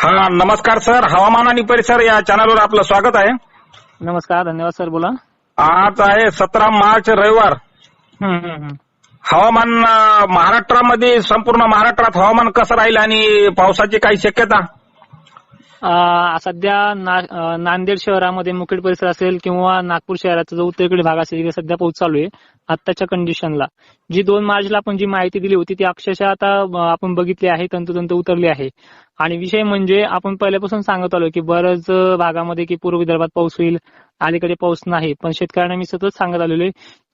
हा नमस्कार सर, हवामान आणि परिसर या चॅनलवर आपलं स्वागत आहे. नमस्कार, धन्यवाद सर, बोला. आज आहे 17 मार्च रविवार. हवामान महाराष्ट्रामध्ये संपूर्ण महाराष्ट्रात हवामान कसं राहील आणि पावसाची काही शक्यता? सध्या नांदेड शहरामध्ये मुखेड परिसर असेल किंवा नागपूर शहराचा जो उत्तरेकडील भाग असेल तिथे सध्या पाऊस चालू आहे. आत्ताच्या कंडिशनला जी 2 मार्चला आपण जी माहिती दिली होती ती अक्षरशः आता आपण बघितली आहे, तंतोतंत उतरली आहे. आणि विषय म्हणजे आपण पहिल्यापासून सांगत आलो की बऱ्याच भागामध्ये की पूर्व विदर्भात पाऊस होईल, अलीकडे पाऊस नाही. पण शेतकऱ्यांना मी सतत सांगत आलेलो आहे,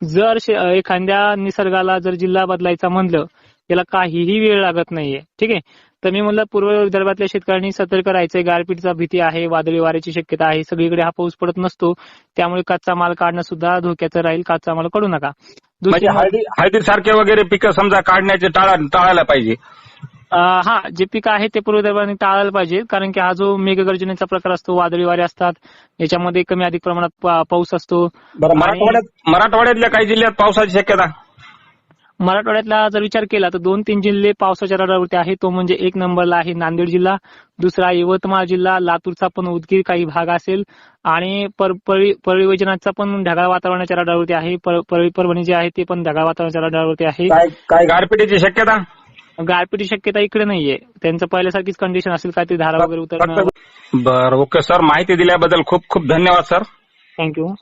जर एखाद्या निसर्गाला जर जिल्हा बदलायचा म्हणलं याला काहीही वेळ लागत नाहीये. ठीक आहे, तर मी म्हणलं पूर्व विदर्भातल्या शेतकऱ्यांनी सतर्क राहायचंय. गारपीटचा भीती आहे, वादळी वाऱ्याची शक्यता आहे, सगळीकडे हा पाऊस पडत नसतो, त्यामुळे कच्चा माल काढणं सुद्धा धोक्याचं राहील. कच्चा माल काढू नका. म्हणजे हळदी सारखे वगैरे पिकं समजा काढण्याचे टाळायला पाहिजे. जे पिकं आहे ते पूर्व विदर्भाने टाळायला पाहिजे, कारण की हा जो मेघगर्जनेचा प्रकार असतो, वादळी वारे असतात, याच्यामध्ये कमी अधिक प्रमाणात पाऊस असतो. मराठवाड्यातल्या काही जिल्ह्यात पावसाची शक्यता? मराठवाड्यातला जर विचार केला तर 2-3 जिल्हे पावसाच्या रडावरती आहे. तो म्हणजे 1 नंबरला आहे नांदेड जिल्हा, दुसरा यवतमाळ जिल्हा, लातूरचा पण उदगीर काही भाग असेल, आणि परळी वैजनाथचा पण ढगाळ वातावरणाच्या रडावरती आहे. परभणी जे आहे ते पण ढगाळ वातावरणाच्या रडावरती आहे. काय गारपिटीची शक्यता? गारपीटी शक्यता इकडे नाहीये. त्यांचं पहिल्यासारखीच कंडिशन असेल, काहीतरी धारा वगैरे उतरणं. बरं, ओके सर, माहिती दिल्याबद्दल खूप खूप धन्यवाद सर. थँक्यू.